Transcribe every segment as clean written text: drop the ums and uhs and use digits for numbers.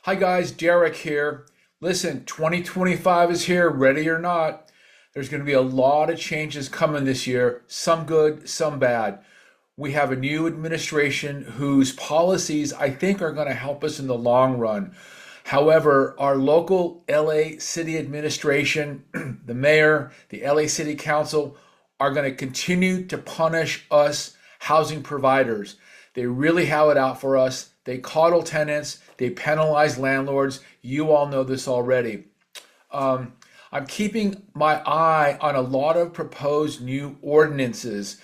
Hi guys, Derek here. Listen, 2025 is here, ready or not. There's going to be a lot of changes coming this year, some good, some bad. We have a new administration whose policies I think are going to help us in the long run. However, our local LA City administration, the mayor, the LA City Council are going to continue to punish us housing providers. They really have it out for us. They coddle tenants, they penalize landlords. You all know this already. Um, I'm keeping my eye on a lot of proposed new ordinances.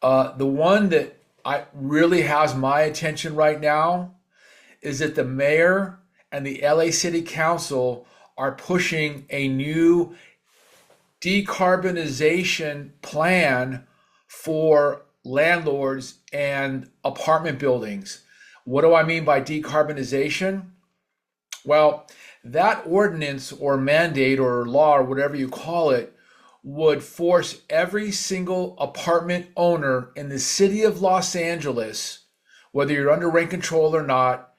The one that I really has my attention right now is that the mayor and the LA City Council are pushing a new decarbonization plan for landlords and apartment buildings. What do I mean by decarbonization? Well, that ordinance or mandate or law or whatever you call it would force every single apartment owner in the city of Los Angeles, whether you're under rent control or not,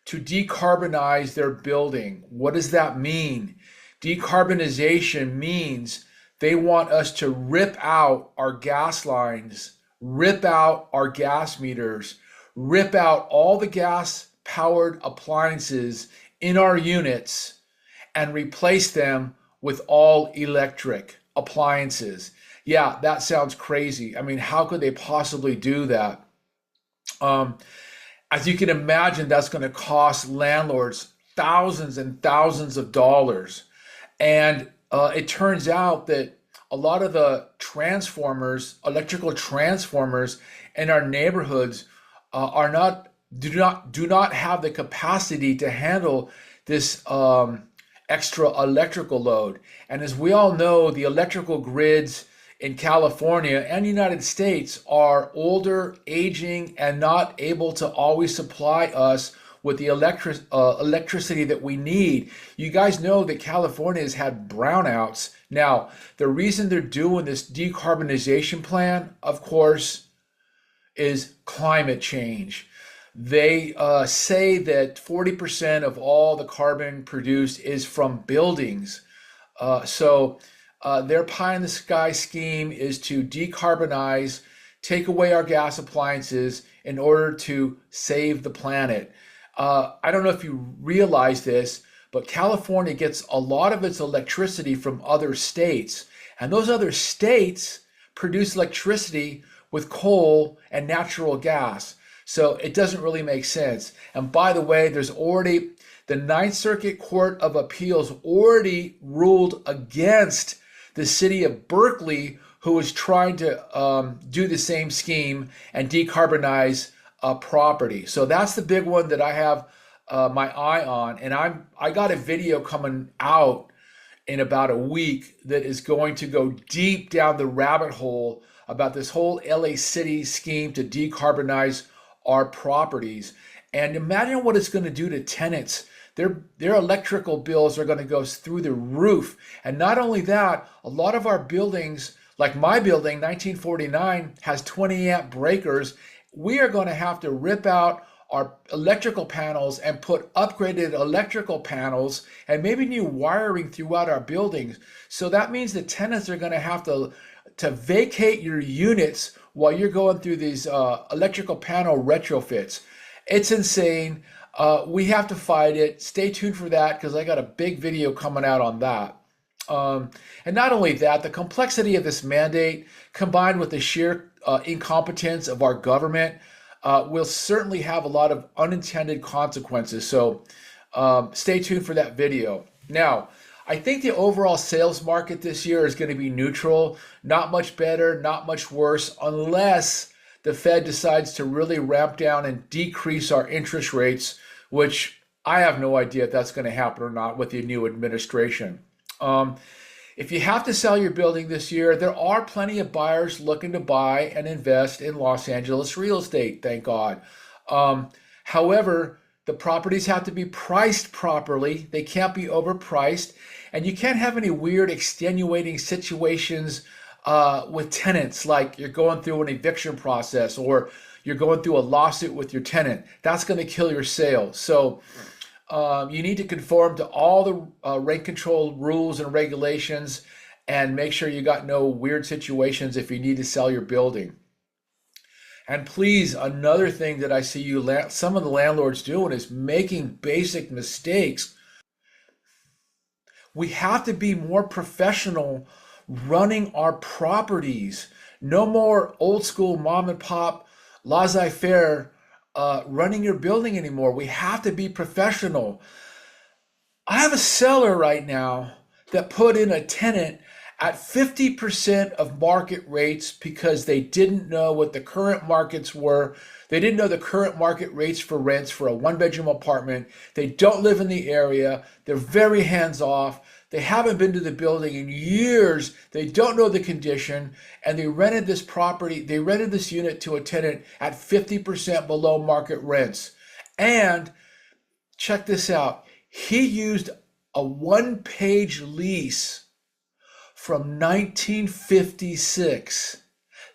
to decarbonize their building. What does that mean? Decarbonization means they want us to rip out our gas lines, rip out our gas meters, rip out all the gas powered appliances in our units and replace them with all electric appliances. Yeah, that sounds crazy. I mean, how could they possibly do that? Um, as you can imagine, that's going to cost landlords thousands and thousands of dollars. And it turns out that a lot of the transformers, electrical transformers in our neighborhoods are not do not have the capacity to handle this extra electrical load. And as we all know, the electrical grids in California and the United States are older, aging, and not able to always supply us with the electricity that we need. You guys know that California has had brownouts. Now, the reason they're doing this decarbonization plan, of course, is climate change. They say that 40% of all the carbon produced is from buildings. So their pie in the sky scheme is to decarbonize, take away our gas appliances in order to save the planet. I don't know if you realize this, but California gets a lot of its electricity from other states, and those other states produce electricity with coal and natural gas. So it doesn't really make sense. And by the way, there's already the Ninth Circuit Court of Appeals already ruled against the city of Berkeley, who was trying to do the same scheme and decarbonize property. So that's the big one that I have my eye on. And I got a video coming out in about a week that is going to go deep down the rabbit hole about this whole LA City scheme to decarbonize our properties. And imagine what it's going to do to tenants. Their electrical bills are going to go through the roof. And not only that, a lot of our buildings, like my building, 1949, has 20 amp breakers. We are going to have to rip out our electrical panels and put upgraded electrical panels and maybe new wiring throughout our buildings. So that means the tenants are going to have to vacate your units while you're going through these electrical panel retrofits. It's insane. We have to fight it. Stay tuned for that because I got a big video coming out on that. And not only that, the complexity of this mandate combined with the sheer incompetence of our government will certainly have a lot of unintended consequences. So stay tuned for that video. Now, I think the overall sales market this year is going to be neutral, not much better, not much worse, unless the Fed decides to really ramp down and decrease our interest rates, which I have no idea if that's going to happen or not with the new administration. If you have to sell your building this year, there are plenty of buyers looking to buy and invest in Los Angeles real estate, thank God. However, the properties have to be priced properly. They can't be overpriced. And you can't have any weird extenuating situations with tenants, like you're going through an eviction process or you're going through a lawsuit with your tenant. That's going to kill your sale. So You need to conform to all the rent control rules and regulations, and make sure you got no weird situations if you need to sell your building. And please, another thing that I see some of the landlords doing is making basic mistakes. We have to be more professional running our properties. No more old school mom and pop laissez-faire running your building anymore. We have to be professional. I have a seller right now that put in a tenant at 50% of market rates because they didn't know what the current markets were. They didn't know the current market rates for rents for a one-bedroom apartment. They don't live in the area. They're very hands-off. They haven't been to the building in years. They don't know the condition, and they rented this unit to a tenant at 50% below market rents. And check this out. He used a one-page lease from 1956.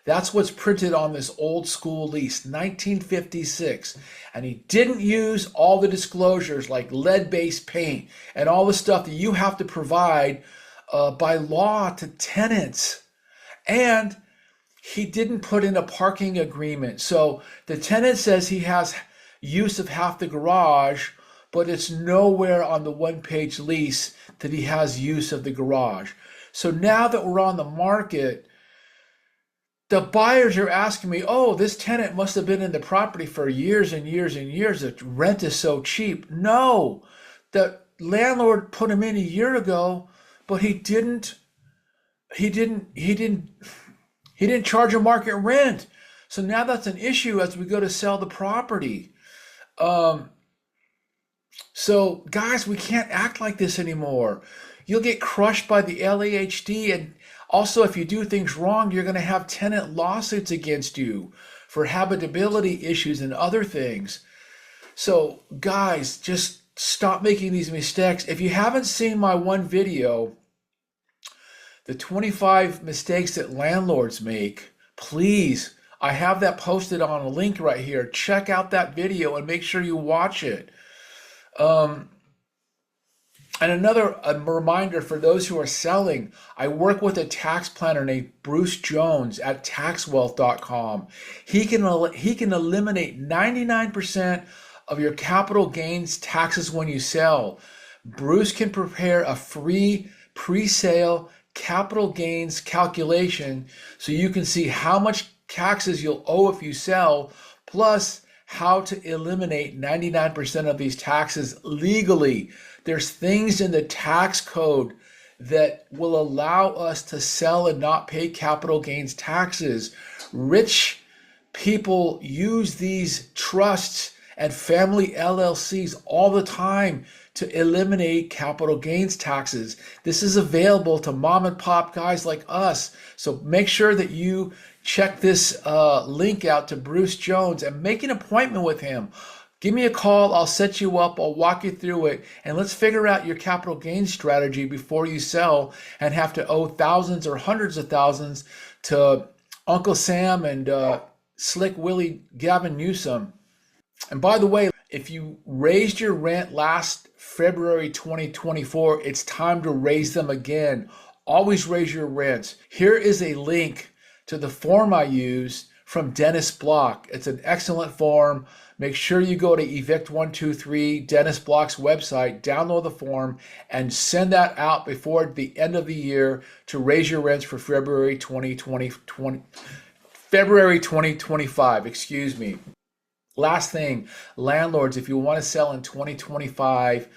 That's what's printed on this old school lease, 1956. And he didn't use all the disclosures like lead-based paint and all the stuff that you have to provide by law to tenants. And he didn't put in a parking agreement. So the tenant says he has use of half the garage, but it's nowhere on the one-page lease that he has use of the garage. So now that we're on the market, the buyers are asking me, oh, this tenant must have been in the property for years and years and years. The rent is so cheap. No, the landlord put him in a year ago, but he didn't charge a market rent. So now that's an issue as we go to sell the property. So guys, we can't act like this anymore. You'll get crushed by the LAHD, and also if you do things wrong, you're going to have tenant lawsuits against you for habitability issues and other things. So guys, just stop making these mistakes. If you haven't seen my one video, the 25 mistakes that landlords make, please, I have that posted on a link right here. Check out that video and make sure you watch it. And another reminder for those who are selling, I work with a tax planner named Bruce Jones at taxwealth.com. He can eliminate 99% of your capital gains taxes when you sell. Bruce can prepare a free pre-sale capital gains calculation so you can see how much taxes you'll owe if you sell, plus how to eliminate 99% of these taxes legally. There's things in the tax code that will allow us to sell and not pay capital gains taxes. Rich people use these trusts and family LLCs all the time to eliminate capital gains taxes. This is available to mom and pop guys like us. So make sure that you check this link out to Bruce Jones and make an appointment with him. Give me a call, I'll set you up, I'll walk you through it, and let's figure out your capital gains strategy before you sell and have to owe thousands or hundreds of thousands to Uncle Sam and Slick Willie Gavin Newsom. And by the way, if you raised your rent last February 2024, it's time to raise them again. Always raise your rents. Here is a link to the form I use from Dennis Block. It's an excellent form. Make sure you go to Evict123, Dennis Block's website, download the form, and send that out before the end of the year to raise your rents for February 2025, excuse me. Last thing, landlords, if you want to sell in 2025,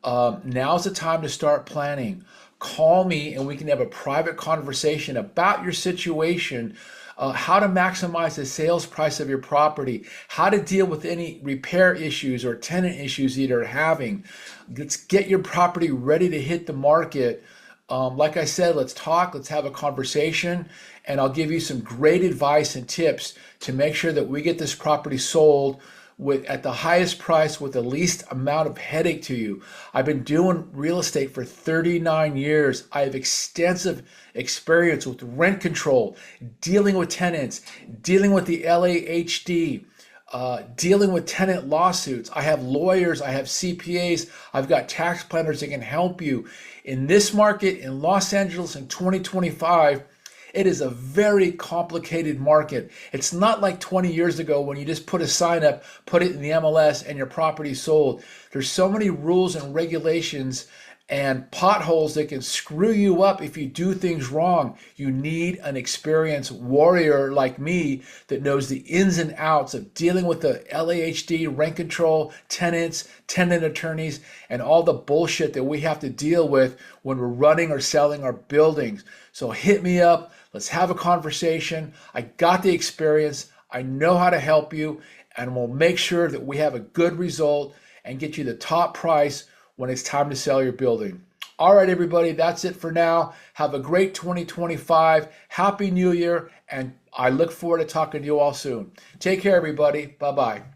now's the time to start planning. Call me and we can have a private conversation about your situation, how to maximize the sales price of your property, how to deal with any repair issues or tenant issues that you're having. Let's get your property ready to hit the market. Like I said, let's talk, let's have a conversation, and I'll give you some great advice and tips to make sure that we get this property sold at the highest price with the least amount of headache to you. I've been doing real estate for 39 years. I have extensive experience with rent control, dealing with tenants, dealing with the LAHD, dealing with tenant lawsuits. I have lawyers, I have CPAs, I've got tax planners that can help you. In this market in Los Angeles in 2025, it is a very complicated market. It's not like 20 years ago when you just put a sign up, put it in the MLS, and your property sold. There's so many rules and regulations and potholes that can screw you up if you do things wrong. You need an experienced warrior like me that knows the ins and outs of dealing with the LAHD, rent control, tenants, tenant attorneys, and all the bullshit that we have to deal with when we're running or selling our buildings. So hit me up. Let's have a conversation. I got the experience. I know how to help you, and we'll make sure that we have a good result and get you the top price when it's time to sell your building. All right, everybody, that's it for now. Have a great 2025. Happy New Year, and I look forward to talking to you all soon. Take care, everybody. Bye-bye.